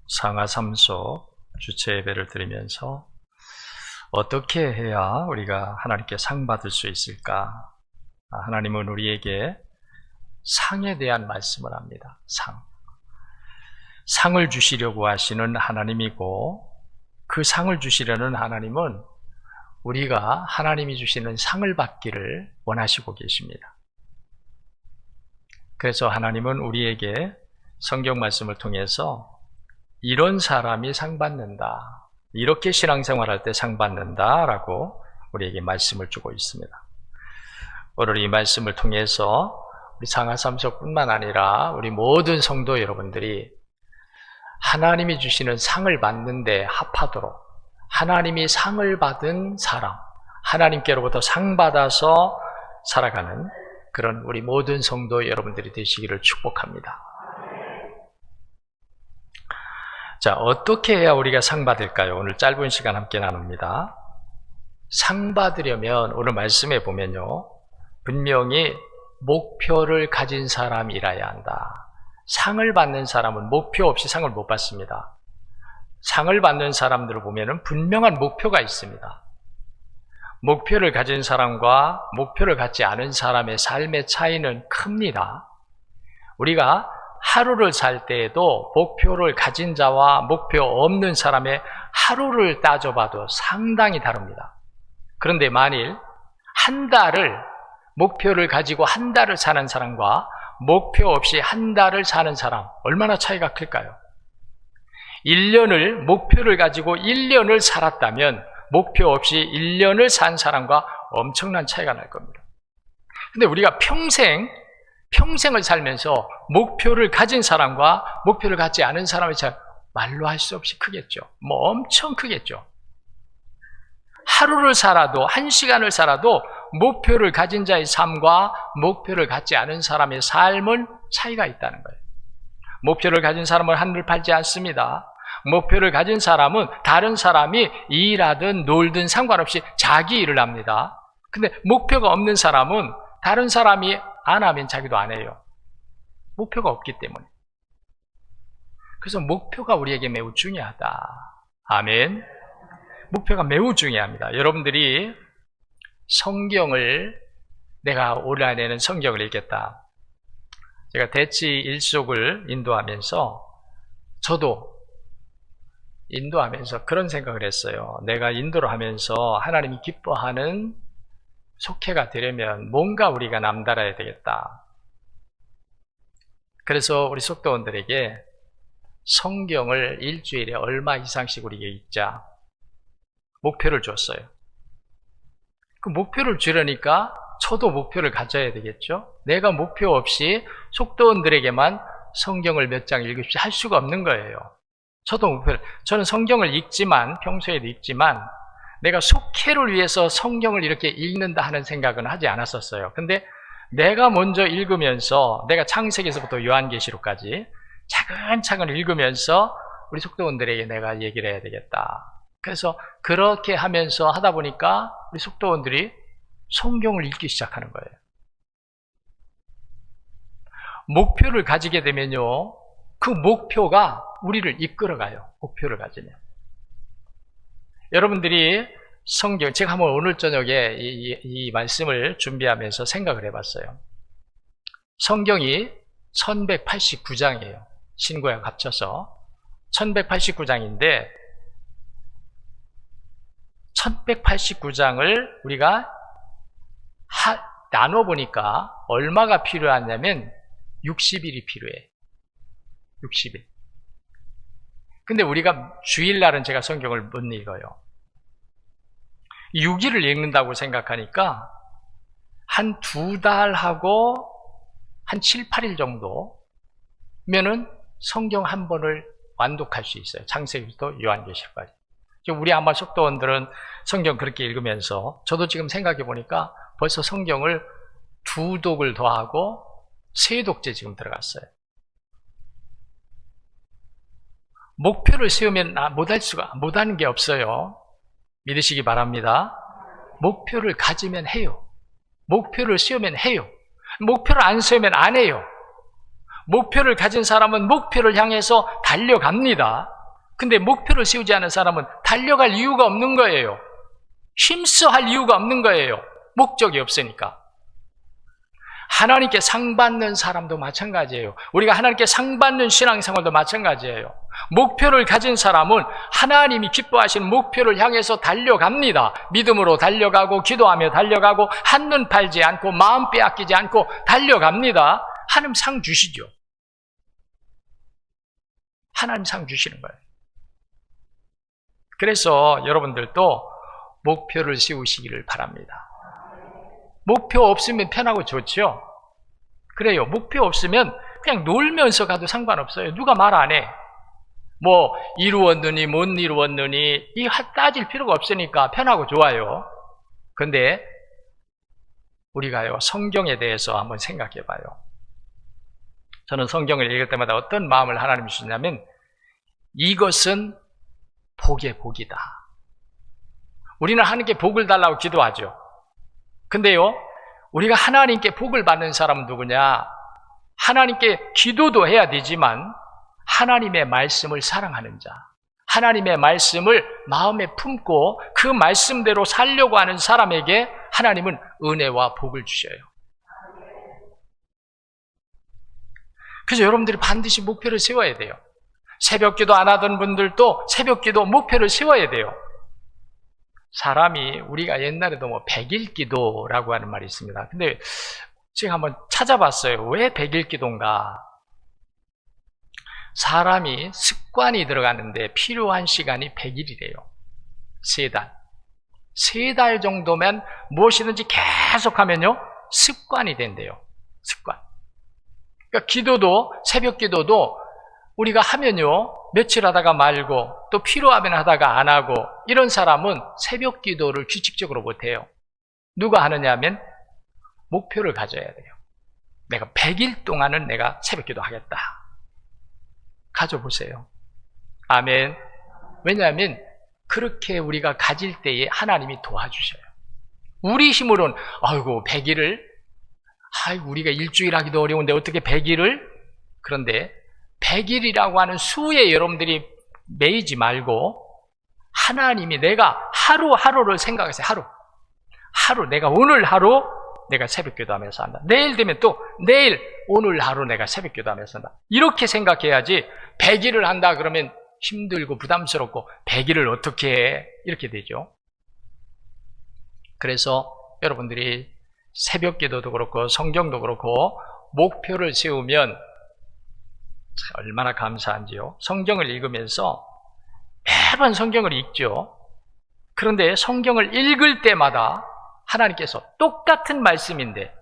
상하삼소 주체 예배를 드리면서 어떻게 해야 우리가 하나님께 상 받을 수 있을까? 하나님은 우리에게 상에 대한 말씀을 합니다. 상을 주시려고 하시는 하나님이고, 그 상을 주시려는 하나님은 우리가 하나님이 주시는 상을 받기를 원하시고 계십니다. 그래서 하나님은 우리에게 성경 말씀을 통해서 이런 사람이 상 받는다, 이렇게 신앙생활할 때 상 받는다 라고 우리에게 말씀을 주고 있습니다. 오늘 이 말씀을 통해서 우리 상하삼소뿐만 아니라 우리 모든 성도 여러분들이 하나님이 주시는 상을 받는데 합하도록, 하나님이 상을 받은 사람, 하나님께로부터 상 받아서 살아가는 그런 우리 모든 성도 여러분들이 되시기를 축복합니다. 자, 어떻게 해야 우리가 상 받을까요? 오늘 짧은 시간 함께 나눕니다. 상 받으려면 오늘 말씀에 보면요, 분명히 목표를 가진 사람이라야 한다. 상을 받는 사람은 목표 없이 상을 못 받습니다. 상을 받는 사람들을 보면은 분명한 목표가 있습니다. 목표를 가진 사람과 목표를 갖지 않은 사람의 삶의 차이는 큽니다. 우리가 하루를 살 때에도 목표를 가진 자와 목표 없는 사람의 하루를 따져봐도 상당히 다릅니다. 그런데 만일 한 달을 목표를 가지고 한 달을 사는 사람과 목표 없이 한 달을 사는 사람, 얼마나 차이가 클까요? 1년을 목표를 가지고 1년을 살았다면 목표 없이 1년을 산 사람과 엄청난 차이가 날 겁니다. 근데 우리가 평생을 살면서 목표를 가진 사람과 목표를 갖지 않은 사람의 차이, 말로 할 수 없이 크겠죠. 엄청 크겠죠. 하루를 살아도, 한 시간을 살아도 목표를 가진 자의 삶과 목표를 갖지 않은 사람의 삶은 차이가 있다는 거예요. 목표를 가진 사람은 하늘을 팔지 않습니다. 목표를 가진 사람은 다른 사람이 일하든 놀든 상관없이 자기 일을 합니다. 근데 목표가 없는 사람은 다른 사람이 안 하면 자기도 안 해요. 목표가 없기 때문에. 그래서 목표가 우리에게 매우 중요하다. 아멘. 목표가 매우 중요합니다. 여러분들이 성경을, 내가 올 한해는 성경을 읽겠다. 제가 대치 일속을 인도하면서 저도 인도하면서 그런 생각을 했어요. 내가 인도를 하면서 하나님이 기뻐하는 속회가 되려면 뭔가 우리가 남달아야 되겠다. 그래서 우리 속도원들에게 성경을 일주일에 얼마 이상씩 우리에게 읽자 목표를 줬어요. 그 목표를 주려니까 저도 목표를 가져야 되겠죠. 내가 목표 없이 속도원들에게만 성경을 몇 장 읽읍시다 할 수가 없는 거예요. 저는 성경을 읽지만, 평소에도 읽지만 내가 속회를 위해서 성경을 이렇게 읽는다 하는 생각은 하지 않았었어요. 근데 내가 먼저 읽으면서, 내가 창세기에서부터 요한계시록까지 차근차근 읽으면서 우리 속도원들에게 내가 얘기를 해야 되겠다. 그래서 그렇게 하면서 하다 보니까 우리 속도원들이 성경을 읽기 시작하는 거예요. 목표를 가지게 되면요, 그 목표가 우리를 이끌어가요. 목표를 가지면. 여러분들이 성경, 제가 한번 오늘 저녁에 이 말씀을 준비하면서 생각을 해봤어요. 성경이 1189장이에요. 신구약 합쳐서 1189장인데 1189장을 우리가 나눠보니까 얼마가 필요하냐면 60일이 필요해. 60일. 근데 우리가 주일날은 제가 성경을 못 읽어요. 6일을 읽는다고 생각하니까 한 2달 하고 한 7, 8일 정도면은 성경 한 번을 완독할 수 있어요. 창세기부터 요한계시록까지. 우리 아마 속도원들은 성경 그렇게 읽으면서, 저도 지금 생각해 보니까 벌써 성경을 2독을 더하고 3독째 지금 들어갔어요. 목표를 세우면 못하는 게 없어요. 믿으시기 바랍니다. 목표를 가지면 해요. 목표를 세우면 해요. 목표를 안 세우면 안 해요. 목표를 가진 사람은 목표를 향해서 달려갑니다. 근데 목표를 세우지 않은 사람은 달려갈 이유가 없는 거예요. 힘써 할 이유가 없는 거예요. 목적이 없으니까. 하나님께 상 받는 사람도 마찬가지예요. 우리가 하나님께 상 받는 신앙생활도 마찬가지예요. 목표를 가진 사람은 하나님이 기뻐하시는 목표를 향해서 달려갑니다. 믿음으로 달려가고 기도하며 달려가고 한눈 팔지 않고 마음 빼앗기지 않고 달려갑니다. 하나님 상 주시죠. 하나님 상 주시는 거예요. 그래서 여러분들도 목표를 세우시기를 바랍니다. 목표 없으면 편하고 좋죠. 그래요. 목표 없으면 그냥 놀면서 가도 상관없어요. 누가 말 안 해. 뭐 이루었느니 못 이루었느니 이 따질 필요가 없으니까 편하고 좋아요. 근데 우리가요, 성경에 대해서 한번 생각해 봐요. 저는 성경을 읽을 때마다 어떤 마음을 하나님이 주시냐면, 이것은 복의 복이다. 우리는 하나님께 복을 달라고 기도하죠. 근데요, 우리가 하나님께 복을 받는 사람은 누구냐? 하나님께 기도도 해야 되지만 하나님의 말씀을 사랑하는 자, 하나님의 말씀을 마음에 품고 그 말씀대로 살려고 하는 사람에게 하나님은 은혜와 복을 주셔요. 그래서 여러분들이 반드시 목표를 세워야 돼요. 새벽기도 안 하던 분들도 새벽기도 목표를 세워야 돼요. 사람이, 우리가 옛날에도 뭐 100일 기도라고 하는 말이 있습니다. 근데 제가 한번 찾아봤어요. 왜 100일 기도인가? 사람이 습관이 들어가는데 필요한 시간이 100일이래요. 3달. 3달 정도면 무엇이든지 계속하면요, 습관이 된대요. 습관. 그러니까 기도도, 새벽 기도도 우리가 하면요, 며칠 하다가 말고 또 필요하면 하다가 안 하고, 이런 사람은 새벽 기도를 규칙적으로 못해요. 누가 하느냐 하면 목표를 가져야 돼요. 내가 100일 동안은 내가 새벽 기도 하겠다. 가져보세요. 아멘. 왜냐하면 그렇게 우리가 가질 때에 하나님이 도와주셔요. 우리 힘으로는 아이고 100일을, 우리가 일주일 하기도 어려운데 어떻게 100일을? 그런데 100일이라고 하는 수에 여러분들이 매이지 말고, 하나님이 내가 하루하루를 생각하세요. 하루 내가 오늘 하루 내가 새벽 기도하면서 한다. 내일 되면 또 내일 오늘 하루 내가 새벽 기도하면서 한다. 이렇게 생각해야지 100일을 한다 그러면 힘들고 부담스럽고 100일을 어떻게 해? 이렇게 되죠. 그래서 여러분들이 새벽 기도도 그렇고 성경도 그렇고 목표를 세우면 얼마나 감사한지요. 성경을 읽으면서 매번 성경을 읽죠. 그런데 성경을 읽을 때마다 하나님께서 똑같은 말씀인데,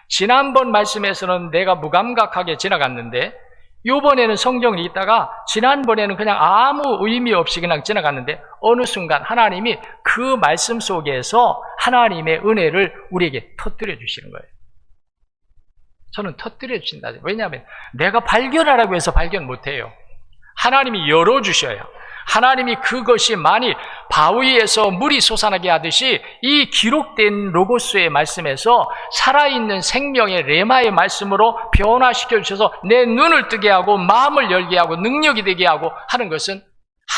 지난번 말씀에서는 내가 무감각하게 지나갔는데 이번에는 성경을 읽다가 지난번에는 그냥 아무 의미 없이 그냥 지나갔는데 어느 순간 하나님이 그 말씀 속에서 하나님의 은혜를 우리에게 터뜨려 주시는 거예요. 저는 터뜨려 주신다. 왜냐하면 내가 발견하라고 해서 발견 못해요. 하나님이 열어주셔요. 하나님이 그것이 만일 바위에서 물이 솟아나게 하듯이 이 기록된 로고스의 말씀에서 살아있는 생명의 레마의 말씀으로 변화시켜 주셔서 내 눈을 뜨게 하고 마음을 열게 하고 능력이 되게 하고 하는 것은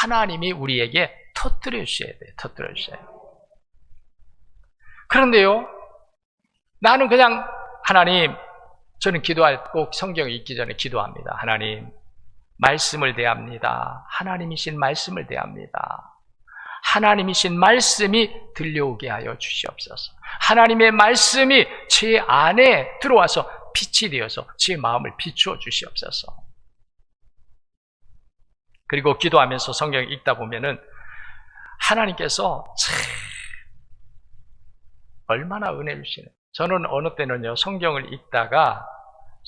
하나님이 우리에게 터뜨려 주셔야 돼요. 터뜨려 주셔야 돼요. 그런데요, 나는 그냥 하나님, 저는 꼭 성경을 읽기 전에 기도합니다. 하나님, 말씀을 대합니다. 하나님이신 말씀을 대합니다. 하나님이신 말씀이 들려오게 하여 주시옵소서. 하나님의 말씀이 제 안에 들어와서 빛이 되어서 제 마음을 비추어 주시옵소서. 그리고 기도하면서 성경을 읽다 보면은 하나님께서 참 얼마나 은혜를 주시는. 저는 어느 때는요, 성경을 읽다가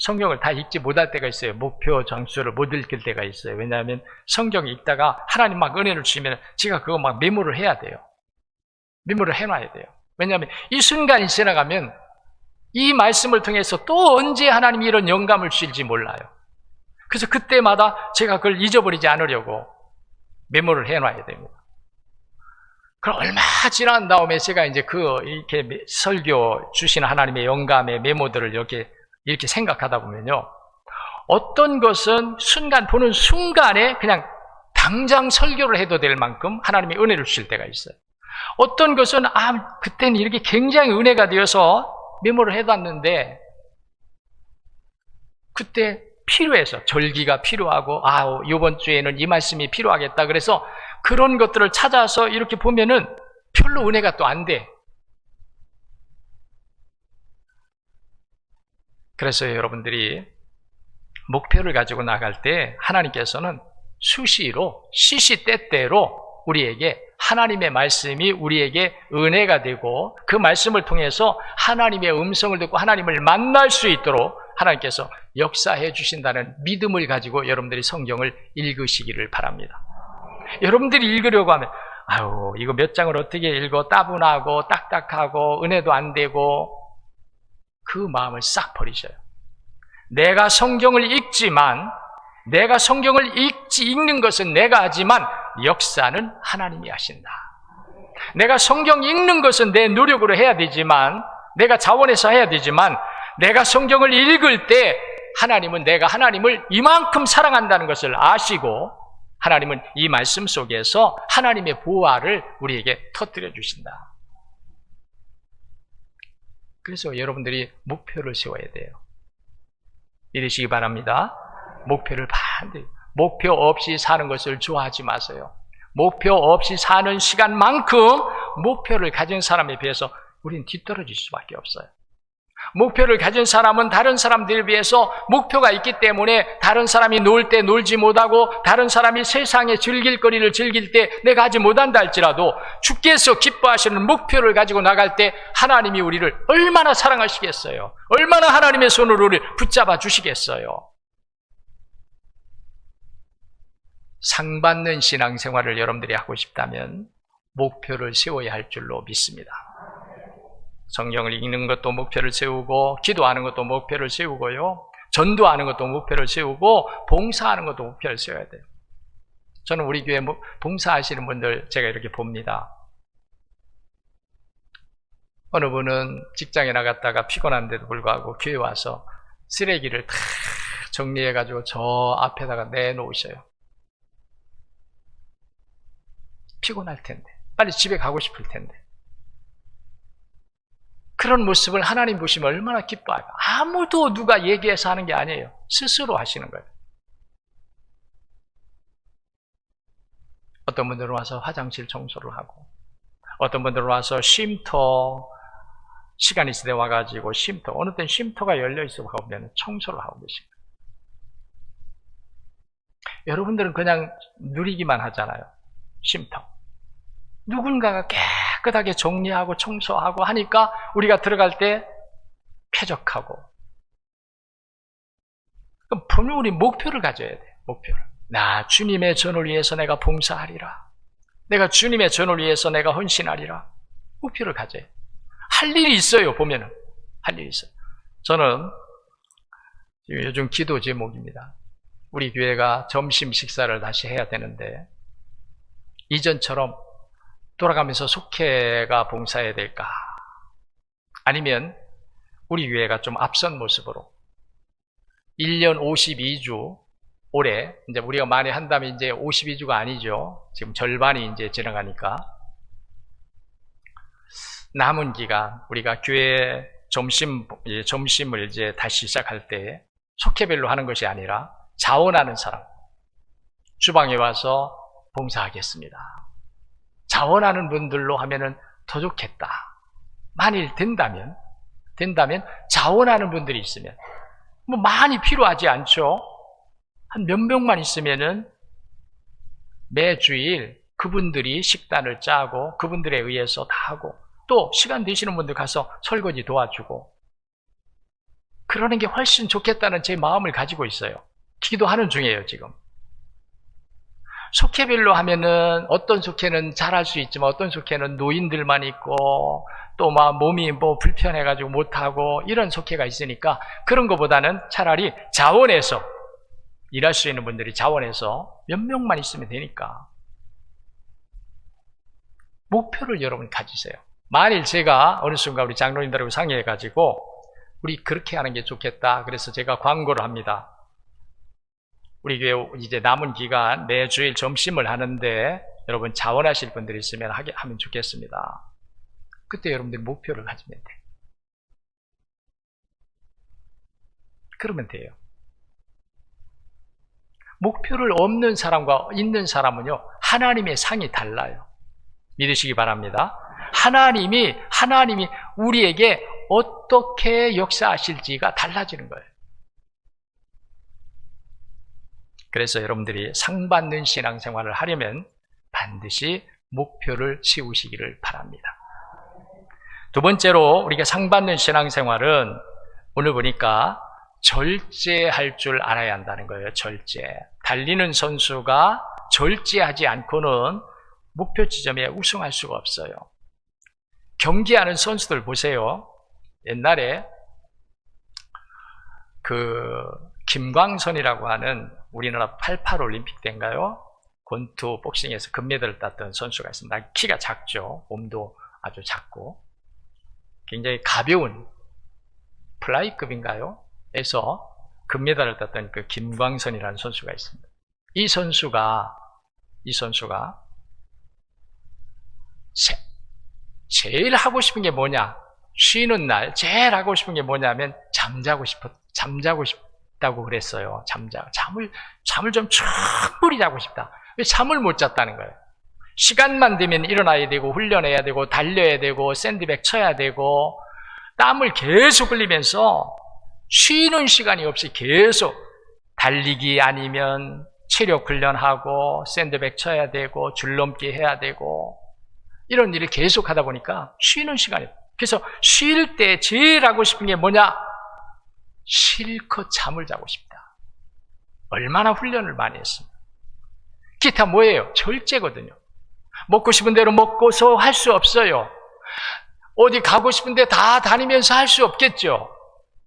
성경을 다 읽지 못할 때가 있어요. 목표 장수를 못 읽을 때가 있어요. 왜냐하면 성경을 읽다가 하나님 막 은혜를 주시면 제가 그거 막 메모를 해야 돼요. 메모를 해놔야 돼요. 왜냐하면 이 순간이 지나가면 이 말씀을 통해서 또 언제 하나님이 이런 영감을 주실지 몰라요. 그래서 그때마다 제가 그걸 잊어버리지 않으려고 메모를 해놔야 됩니다. 그럼 얼마 지난 다음에 제가 이제 이렇게 설교 주시는 하나님의 영감의 메모들을 이렇게 생각하다 보면요, 어떤 것은 보는 순간에 그냥 당장 설교를 해도 될 만큼 하나님이 은혜를 주실 때가 있어요. 어떤 것은 그때는 이렇게 굉장히 은혜가 되어서 메모를 해놨는데 그때 필요해서 절기가 필요하고 이번 주에는 이 말씀이 필요하겠다. 그래서 그런 것들을 찾아서 이렇게 보면은 별로 은혜가 또 안 돼. 그래서 여러분들이 목표를 가지고 나갈 때 하나님께서는 수시로 시시때때로 우리에게 하나님의 말씀이 우리에게 은혜가 되고 그 말씀을 통해서 하나님의 음성을 듣고 하나님을 만날 수 있도록 하나님께서 역사해 주신다는 믿음을 가지고 여러분들이 성경을 읽으시기를 바랍니다. 여러분들이 읽으려고 하면 이거 몇 장을 어떻게 읽어 따분하고 딱딱하고 은혜도 안 되고 그 마음을 싹 버리셔요. 내가 성경을 읽지만 내가 성경을 읽는 것은 내가 하지만 역사는 하나님이 하신다. 내가 성경 읽는 것은 내 노력으로 해야 되지만 내가 자원해서 해야 되지만 내가 성경을 읽을 때 하나님은 내가 하나님을 이만큼 사랑한다는 것을 아시고 하나님은 이 말씀 속에서 하나님의 보화를 우리에게 터뜨려 주신다. 그래서 여러분들이 목표를 세워야 돼요. 이러시기 바랍니다. 목표를 반드시 목표 없이 사는 것을 좋아하지 마세요. 목표 없이 사는 시간만큼 목표를 가진 사람에 비해서 우리는 뒤떨어질 수밖에 없어요. 목표를 가진 사람은 다른 사람들에 비해서 목표가 있기 때문에 다른 사람이 놀 때 놀지 못하고 다른 사람이 세상의 즐길 거리를 즐길 때 내가 하지 못한다 할지라도 주께서 기뻐하시는 목표를 가지고 나갈 때 하나님이 우리를 얼마나 사랑하시겠어요? 얼마나 하나님의 손으로 우리를 붙잡아 주시겠어요? 상 받는 신앙생활을 여러분들이 하고 싶다면 목표를 세워야 할 줄로 믿습니다. 성경을 읽는 것도 목표를 세우고 기도하는 것도 목표를 세우고요. 전도하는 것도 목표를 세우고 봉사하는 것도 목표를 세워야 돼요. 저는 우리 교회 봉사하시는 분들 제가 이렇게 봅니다. 어느 분은 직장에 나갔다가 피곤한데도 불구하고 교회 와서 쓰레기를 다 정리해가지고 저 앞에다가 내놓으셔요. 피곤할 텐데 빨리 집에 가고 싶을 텐데 그런 모습을 하나님 보시면 얼마나 기뻐할까. 아무도 누가 얘기해서 하는 게 아니에요. 스스로 하시는 거예요. 어떤 분들은 와서 화장실 청소를 하고 어떤 분들은 와서 쉼터 시간 있을 때 와가지고 쉼터 어느 때는 쉼터가 열려있어 보면 청소를 하고 계십니다. 여러분들은 그냥 누리기만 하잖아요. 쉼터 누군가가 깨끗하게 정리하고 청소하고 하니까 우리가 들어갈 때 쾌적하고. 그럼 분명 우리 목표를 가져야 돼요. 목표를. 나 주님의 전을 위해서 내가 봉사하리라. 내가 주님의 전을 위해서 내가 헌신하리라. 목표를 가져야 돼요. 할 일이 있어요. 보면은 할 일이 있어요. 저는 요즘 기도 제목입니다. 우리 교회가 점심 식사를 다시 해야 되는데 이전처럼 돌아가면서 속회가 봉사해야 될까? 아니면 우리 교회가 좀 앞선 모습으로 1년 52주 올해 이제 우리가 많이 한다면 이제 52주가 아니죠. 지금 절반이 이제 지나가니까 남은 기간 우리가 교회 점심을 이제 다시 시작할 때 속회별로 하는 것이 아니라 자원하는 사람 주방에 와서 봉사하겠습니다. 자원하는 분들로 하면은 더 좋겠다. 만일 된다면 자원하는 분들이 있으면 뭐 많이 필요하지 않죠. 한 몇 명만 있으면은 매주일 그분들이 식단을 짜고 그분들에 의해서 다 하고 또 시간 되시는 분들 가서 설거지 도와주고 그러는 게 훨씬 좋겠다는 제 마음을 가지고 있어요. 기도하는 중이에요, 지금. 속회별로 하면은 어떤 속회는 잘할 수 있지만 어떤 속회는 노인들만 있고 또 막 몸이 뭐 불편해가지고 못하고 이런 속회가 있으니까 그런 것보다는 차라리 자원해서 일할 수 있는 분들이 자원해서 몇 명만 있으면 되니까 목표를 여러분 가지세요. 만일 제가 어느 순간 우리 장로님들하고 상의해가지고 우리 그렇게 하는 게 좋겠다. 그래서 제가 광고를 합니다. 우리 교회 이제 남은 기간 매주일 점심을 하는데 여러분 자원하실 분들이 있으면 하면 좋겠습니다. 그때 여러분들이 목표를 가지면 돼요. 그러면 돼요. 목표를 없는 사람과 있는 사람은요, 하나님의 상이 달라요. 믿으시기 바랍니다. 하나님이 우리에게 어떻게 역사하실지가 달라지는 거예요. 그래서 여러분들이 상 받는 신앙생활을 하려면 반드시 목표를 세우시기를 바랍니다. 두 번째로 우리가 상 받는 신앙생활은 오늘 보니까 절제할 줄 알아야 한다는 거예요. 절제. 달리는 선수가 절제하지 않고는 목표 지점에 우승할 수가 없어요. 경기하는 선수들 보세요. 옛날에 김광선이라고 하는 우리나라 88 올림픽 때인가요? 권투 복싱에서 금메달을 땄던 선수가 있습니다. 키가 작죠. 몸도 아주 작고 굉장히 가벼운 플라이급인가요? 에서 금메달을 땄던 그 김광선이라는 선수가 있습니다. 이 선수가 제일 하고 싶은 게 뭐냐? 쉬는 날 제일 하고 싶은 게 뭐냐면 잠자고 싶다고 그랬어요. 잠을 좀 충분히 자고 싶다. 왜 잠을 못 잤다는 거예요? 시간만 되면 일어나야 되고 훈련해야 되고 달려야 되고 샌드백 쳐야 되고 땀을 계속 흘리면서 쉬는 시간이 없이 계속 달리기 아니면 체력 훈련하고 샌드백 쳐야 되고 줄넘기 해야 되고 이런 일을 계속 하다 보니까 쉬는 시간이 없어요. 그래서 쉴 때 제일 하고 싶은 게 뭐냐? 실컷 잠을 자고 싶다. 얼마나 훈련을 많이 했습니다. 기타 뭐예요? 절제거든요. 먹고 싶은 대로 먹고서 할 수 없어요. 어디 가고 싶은데 다 다니면서 할 수 없겠죠.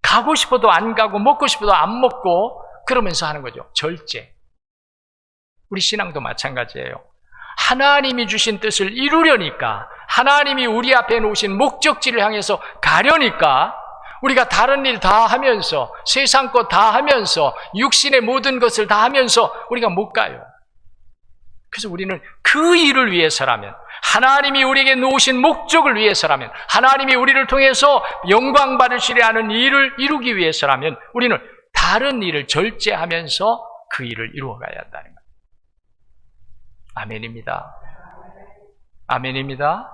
가고 싶어도 안 가고 먹고 싶어도 안 먹고 그러면서 하는 거죠. 절제. 우리 신앙도 마찬가지예요. 하나님이 주신 뜻을 이루려니까, 하나님이 우리 앞에 놓으신 목적지를 향해서 가려니까 우리가 다른 일 다 하면서 세상 것 다 하면서 육신의 모든 것을 다 하면서 우리가 못 가요. 그래서 우리는 그 일을 위해서라면, 하나님이 우리에게 놓으신 목적을 위해서라면, 하나님이 우리를 통해서 영광 받으시려 하는 일을 이루기 위해서라면 우리는 다른 일을 절제하면서 그 일을 이루어가야 한다는 거예요. 아멘입니다. 아멘입니다.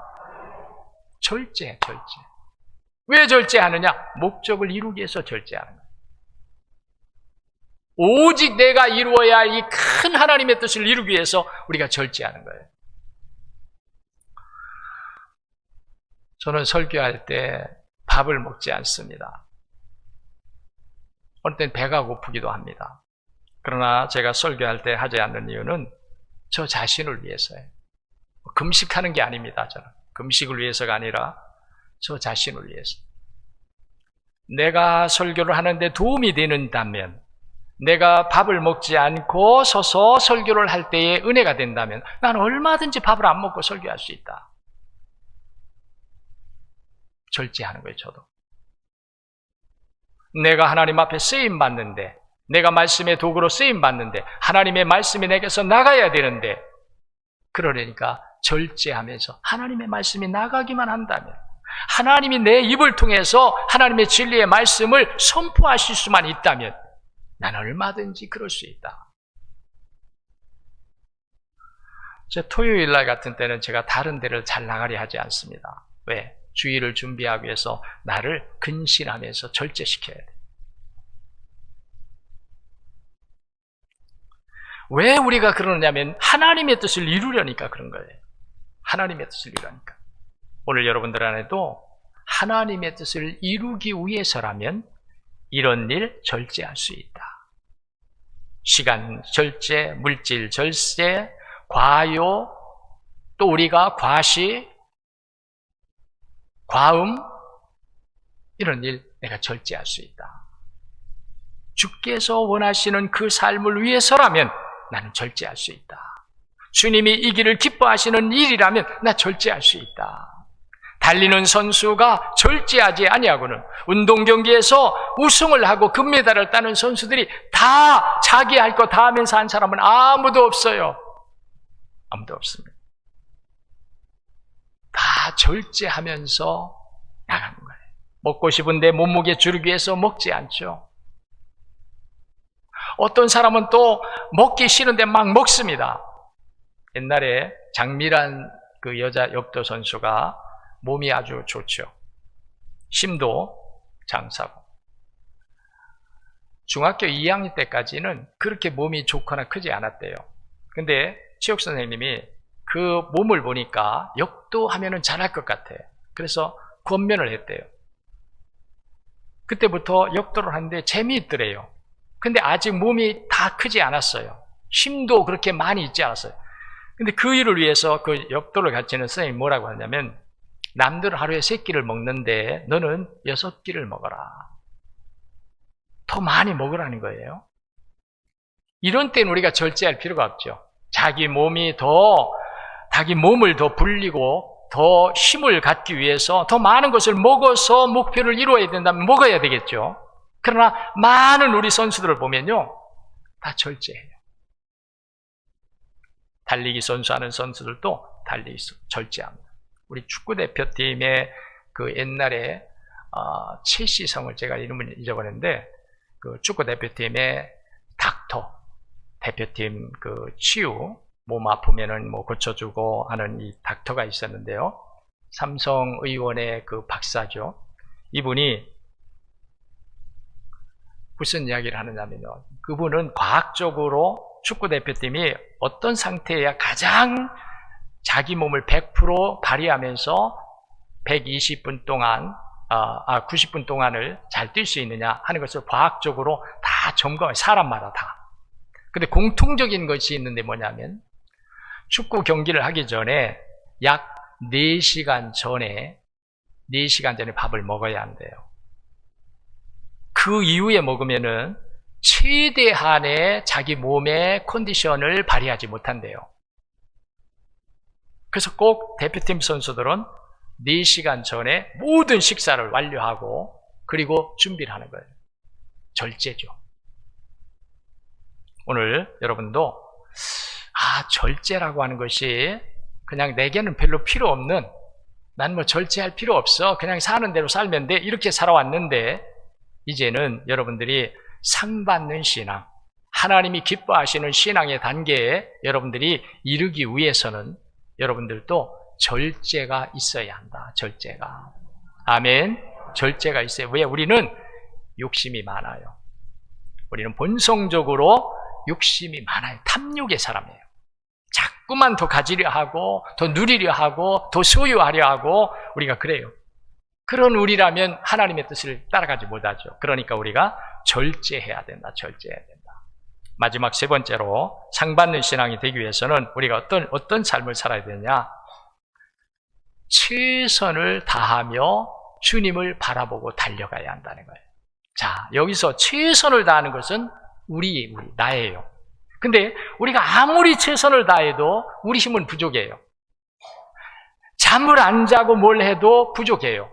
절제. 왜 절제하느냐? 목적을 이루기 위해서 절제하는 거예요. 오직 내가 이루어야 할 이 큰 하나님의 뜻을 이루기 위해서 우리가 절제하는 거예요. 저는 설교할 때 밥을 먹지 않습니다. 어느 때는 배가 고프기도 합니다. 그러나 제가 설교할 때 하지 않는 이유는 저 자신을 위해서예요. 금식하는 게 아닙니다. 저는 금식을 위해서가 아니라 저 자신을 위해서. 내가 설교를 하는데 도움이 되는다면, 내가 밥을 먹지 않고 서서 설교를 할 때에 은혜가 된다면 나는 얼마든지 밥을 안 먹고 설교할 수 있다. 절제하는 거예요. 저도. 내가 하나님 앞에 쓰임받는데, 내가 말씀의 도구로 쓰임받는데, 하나님의 말씀이 내게서 나가야 되는데, 그러려니까 절제하면서 하나님의 말씀이 나가기만 한다면, 하나님이 내 입을 통해서 하나님의 진리의 말씀을 선포하실 수만 있다면 나는 얼마든지 그럴 수 있다. 토요일 날 같은 때는 제가 다른 데를 잘 나가려 하지 않습니다. 왜? 주일을 준비하기 위해서 나를 근신하면서 절제시켜야 돼. 왜 우리가 그러느냐면 하나님의 뜻을 이루려니까 그런 거예요. 하나님의 뜻을 이루려니까. 오늘 여러분들 안에도 하나님의 뜻을 이루기 위해서라면 이런 일 절제할 수 있다. 시간 절제, 물질 절제, 과요, 또 우리가 과시, 과음, 이런 일 내가 절제할 수 있다. 주께서 원하시는 그 삶을 위해서라면 나는 절제할 수 있다. 주님이 이 길을 기뻐하시는 일이라면 나 절제할 수 있다. 달리는 선수가 절제하지 아니하고는 운동 경기에서 우승을 하고 금메달을 따는 선수들이 다 자기 할 거 다 하면서 한 사람은 아무도 없어요. 아무도 없습니다. 다 절제하면서 나가는 거예요. 먹고 싶은데 몸무게 줄이기 위해서 먹지 않죠. 어떤 사람은 또 먹기 싫은데 막 먹습니다. 옛날에 장미란 그 여자 역도 선수가 몸이 아주 좋죠. 심도 장사고. 중학교 2학년 때까지는 그렇게 몸이 좋거나 크지 않았대요. 근데 체육 선생님이 그 몸을 보니까 역도 하면은 잘할 것 같아. 그래서 권면을 했대요. 그때부터 역도를 하는데 재미있더래요. 근데 아직 몸이 다 크지 않았어요. 힘도 그렇게 많이 있지 않았어요. 근데 그 일을 위해서 그 역도를 가르치는 선생님이 뭐라고 하냐면, 남들은 하루에 3끼를 먹는데 너는 6끼를 먹어라. 더 많이 먹으라는 거예요. 이런 때는 우리가 절제할 필요가 없죠. 자기 몸을 더 불리고 더 힘을 갖기 위해서 더 많은 것을 먹어서 목표를 이루어야 된다면 먹어야 되겠죠. 그러나 많은 우리 선수들을 보면요, 다 절제해요. 달리기 선수하는 선수들도 달리기 절제합니다. 우리 축구대표팀의 그 옛날에 첼시성을 제가 이름을 잊어버렸는데, 그 축구대표팀의 닥터, 대표팀 그 치유, 몸 아프면은 뭐 고쳐주고 하는 이 닥터가 있었는데요. 삼성의원의 그 박사죠. 이분이 무슨 이야기를 하느냐면요, 그분은 과학적으로 축구대표팀이 어떤 상태여야 가장 자기 몸을 100% 발휘하면서 120분 동안 90분 동안을 잘 뛸 수 있느냐 하는 것을 과학적으로 다 점검해요. 사람마다 다. 근데 공통적인 것이 있는데 뭐냐면, 축구 경기를 하기 전에 약 4시간 전에 밥을 먹어야 한대요. 그 이후에 먹으면은 최대한의 자기 몸의 컨디션을 발휘하지 못한대요. 그래서 꼭 대표팀 선수들은 4시간 전에 모든 식사를 완료하고 그리고 준비를 하는 거예요. 절제죠. 오늘 여러분도 절제라고 하는 것이 그냥 내게는 별로 필요 없는, 난 뭐 절제할 필요 없어, 그냥 사는 대로 살면 돼, 이렇게 살아왔는데, 이제는 여러분들이 상 받는 신앙, 하나님이 기뻐하시는 신앙의 단계에 여러분들이 이르기 위해서는 여러분들도 절제가 있어야 한다. 절제가. 아멘. 절제가 있어요. 왜? 우리는 욕심이 많아요. 우리는 본성적으로 욕심이 많아요. 탐욕의 사람이에요. 자꾸만 더 가지려 하고, 더 누리려 하고, 더 소유하려 하고, 우리가 그래요. 그런 우리라면 하나님의 뜻을 따라가지 못하죠. 그러니까 우리가 절제해야 된다. 절제해야 된다. 마지막 3번째로 상받는 신앙이 되기 위해서는 우리가 어떤 삶을 살아야 되냐? 최선을 다하며 주님을 바라보고 달려가야 한다는 거예요. 자, 여기서 최선을 다하는 것은 나예요. 근데 우리가 아무리 최선을 다해도 우리 힘은 부족해요. 잠을 안 자고 뭘 해도 부족해요.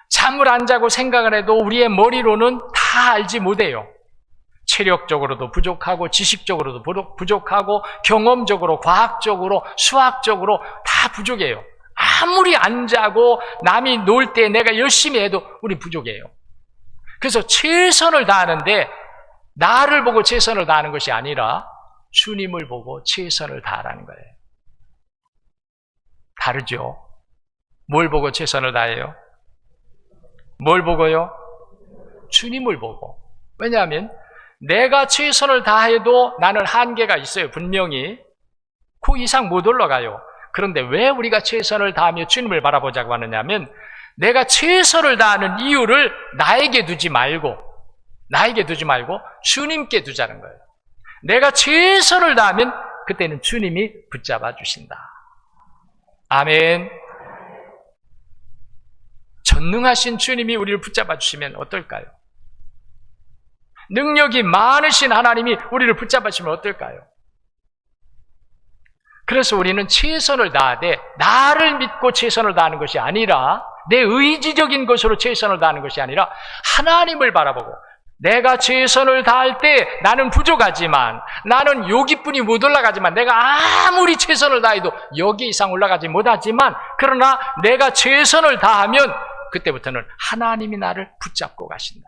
잠을 안 자고 생각을 해도 우리의 머리로는 다 알지 못해요. 체력적으로도 부족하고, 지식적으로도 부족하고, 경험적으로, 과학적으로, 수학적으로 다 부족해요. 아무리 안 자고 남이 놀 때 내가 열심히 해도 우리 부족해요. 그래서 최선을 다하는데, 나를 보고 최선을 다하는 것이 아니라 주님을 보고 최선을 다하라는 거예요. 다르죠? 뭘 보고 최선을 다해요? 뭘 보고요? 주님을 보고. 왜냐하면 내가 최선을 다해도 나는 한계가 있어요. 분명히 그 이상 못 올라가요. 그런데 왜 우리가 최선을 다하며 주님을 바라보자고 하느냐면, 내가 최선을 다하는 이유를 나에게 두지 말고 주님께 두자는 거예요. 내가 최선을 다하면 그때는 주님이 붙잡아 주신다. 아멘. 전능하신 주님이 우리를 붙잡아 주시면 어떨까요? 능력이 많으신 하나님이 우리를 붙잡아 주시면 어떨까요? 그래서 우리는 최선을 다하되 나를 믿고 최선을 다하는 것이 아니라 내 의지적인 것으로 최선을 다하는 것이 아니라 하나님을 바라보고 내가 최선을 다할 때 나는 부족하지만 나는 여기뿐이 못 올라가지만 내가 아무리 최선을 다해도 여기 이상 올라가지 못하지만 그러나 내가 최선을 다하면 그때부터는 하나님이 나를 붙잡고 가신다.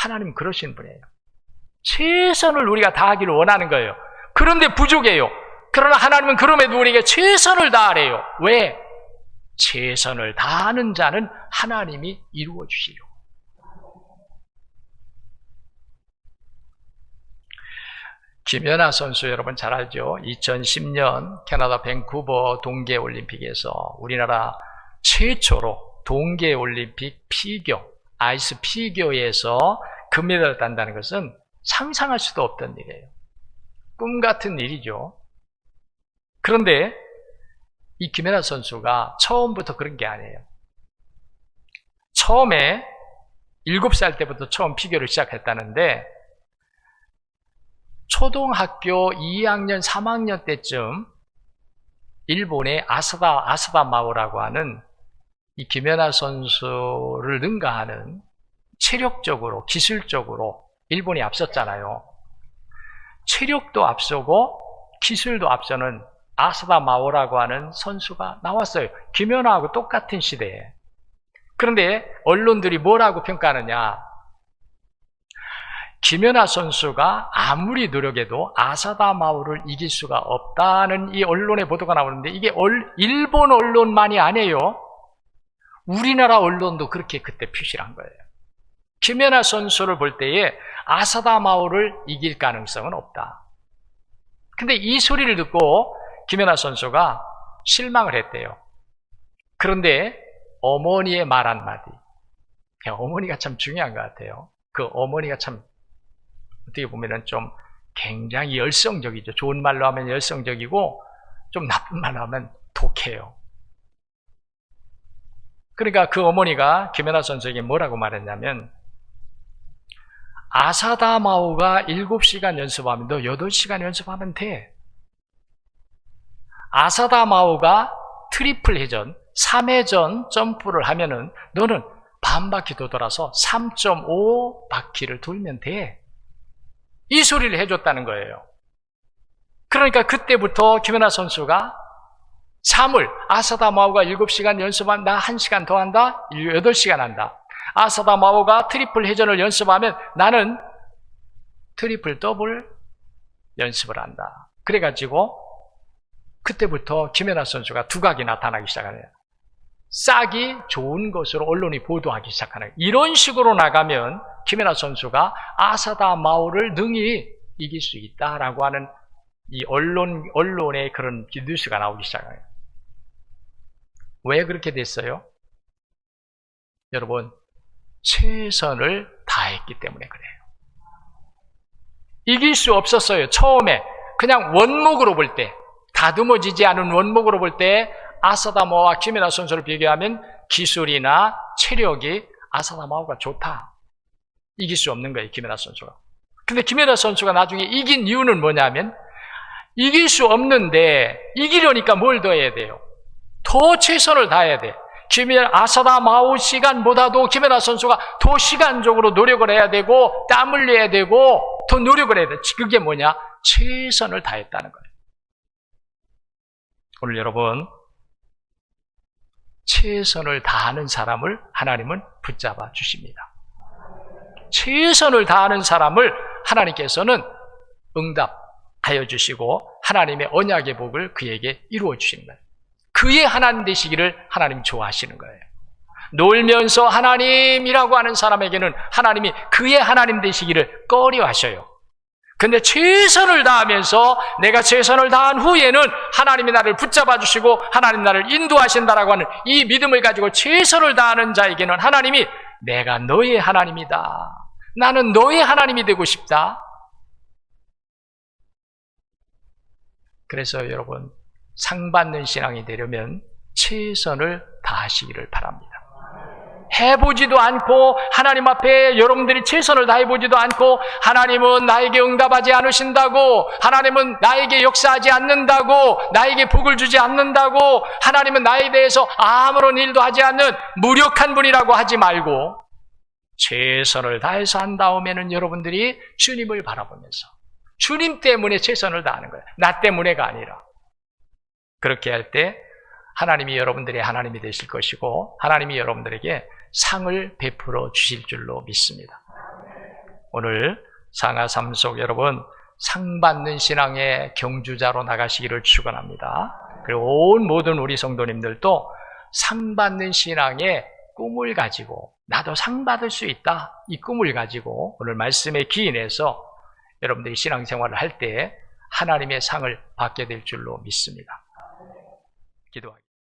하나님은 그러신 분이에요. 최선을 우리가 다하기를 원하는 거예요. 그런데 부족해요. 그러나 하나님은 그럼에도 우리에게 최선을 다하래요. 왜? 최선을 다하는 자는 하나님이 이루어 주시려고. 김연아 선수 여러분 잘 알죠? 2010년 캐나다 밴쿠버 동계올림픽에서 우리나라 최초로 동계올림픽 피겨, 아이스 피겨에서 금메달을 딴다는 것은 상상할 수도 없던 일이에요. 꿈 같은 일이죠. 그런데 이 김연아 선수가 처음부터 그런 게 아니에요. 처음에 7살 때부터 처음 피겨를 시작했다는데 초등학교 2학년, 3학년 때쯤 일본의 아사다 마오라고 하는 이 김연아 선수를 능가하는 체력적으로, 기술적으로 일본이 앞섰잖아요. 체력도 앞서고 기술도 앞서는 아사다 마오라고 하는 선수가 나왔어요. 김연아하고 똑같은 시대에. 그런데 언론들이 뭐라고 평가하느냐? 김연아 선수가 아무리 노력해도 아사다 마오를 이길 수가 없다는 이 언론의 보도가 나오는데 이게 일본 언론만이 아니에요. 우리나라 언론도 그렇게 그때 표시를 한 거예요. 김연아 선수를 볼 때에 아사다 마오를 이길 가능성은 없다. 근데 이 소리를 듣고 김연아 선수가 실망을 했대요. 그런데 어머니의 말 한마디. 어머니가 참 중요한 것 같아요. 그 어머니가 참 어떻게 보면은 좀 굉장히 열성적이죠. 좋은 말로 하면 열성적이고 좀 나쁜 말로 하면 독해요. 그러니까 그 어머니가 김연아 선수에게 뭐라고 말했냐면 아사다 마오가 7시간 연습하면 너 8시간 연습하면 돼. 아사다 마오가 트리플 회전, 3회전 점프를 하면은 너는 반바퀴 돌아서 3.5바퀴를 돌면 돼. 이 소리를 해줬다는 거예요. 그러니까 그때부터 김연아 선수가 아사다 마오가 7시간 연습하면 나 1시간 더 한다? 8시간 한다. 아사다 마오가 트리플 회전을 연습하면 나는 트리플 더블 연습을 한다. 그래가지고 그때부터 김연아 선수가 두각이 나타나기 시작하네요. 싹이 좋은 것으로 언론이 보도하기 시작하네요. 이런 식으로 나가면 김연아 선수가 아사다 마오를 능히 이길 수 있다라고 하는 이 언론의 그런 뉴스가 나오기 시작해요. 왜 그렇게 됐어요? 여러분, 최선을 다했기 때문에 그래요. 이길 수 없었어요. 처음에 그냥 원목으로 볼 때, 다듬어지지 않은 원목으로 볼 때 아사다 마오와 김연아 선수를 비교하면 기술이나 체력이 아사다 마오가 좋다. 이길 수 없는 거예요, 김연아 선수가. 근데 김연아 선수가 나중에 이긴 이유는 뭐냐면 이길 수 없는데 이기려니까 뭘 더 해야 돼요? 더 최선을 다해야 돼. 아사다 마오 시간보다도 김연아 선수가 더 시간적으로 노력을 해야 되고 땀 흘려야 되고 더 노력을 해야 돼. 그게 뭐냐? 최선을 다했다는 거예요. 오늘 여러분, 최선을 다하는 사람을 하나님은 붙잡아 주십니다. 최선을 다하는 사람을 하나님께서는 응답하여 주시고 하나님의 언약의 복을 그에게 이루어 주시는 거예요. 그의 하나님 되시기를 하나님 좋아하시는 거예요. 놀면서 하나님이라고 하는 사람에게는 하나님이 그의 하나님 되시기를 꺼려 하셔요. 근데 최선을 다하면서 내가 최선을 다한 후에는 하나님이 나를 붙잡아 주시고 하나님 나를 인도하신다라고 하는 이 믿음을 가지고 최선을 다하는 자에게는 하나님이 내가 너의 하나님이다. 나는 너의 하나님이 되고 싶다. 그래서 여러분, 상 받는 신앙이 되려면 최선을 다하시기를 바랍니다. 해보지도 않고 하나님 앞에 여러분들이 최선을 다해보지도 않고 하나님은 나에게 응답하지 않으신다고, 하나님은 나에게 역사하지 않는다고, 나에게 복을 주지 않는다고, 하나님은 나에 대해서 아무런 일도 하지 않는 무력한 분이라고 하지 말고 최선을 다해서 한 다음에는 여러분들이 주님을 바라보면서 주님 때문에 최선을 다하는 거예요. 나 때문에가 아니라. 그렇게 할 때 하나님이 여러분들의 하나님이 되실 것이고 하나님이 여러분들에게 상을 베풀어 주실 줄로 믿습니다. 오늘 상하 삼속 여러분 상 받는 신앙의 경주자로 나가시기를 축원합니다. 그리고 온 모든 우리 성도님들도 상 받는 신앙의 꿈을 가지고 나도 상 받을 수 있다, 이 꿈을 가지고 오늘 말씀에 기인해서 여러분들이 신앙생활을 할 때 하나님의 상을 받게 될 줄로 믿습니다. 기도하겠습니다.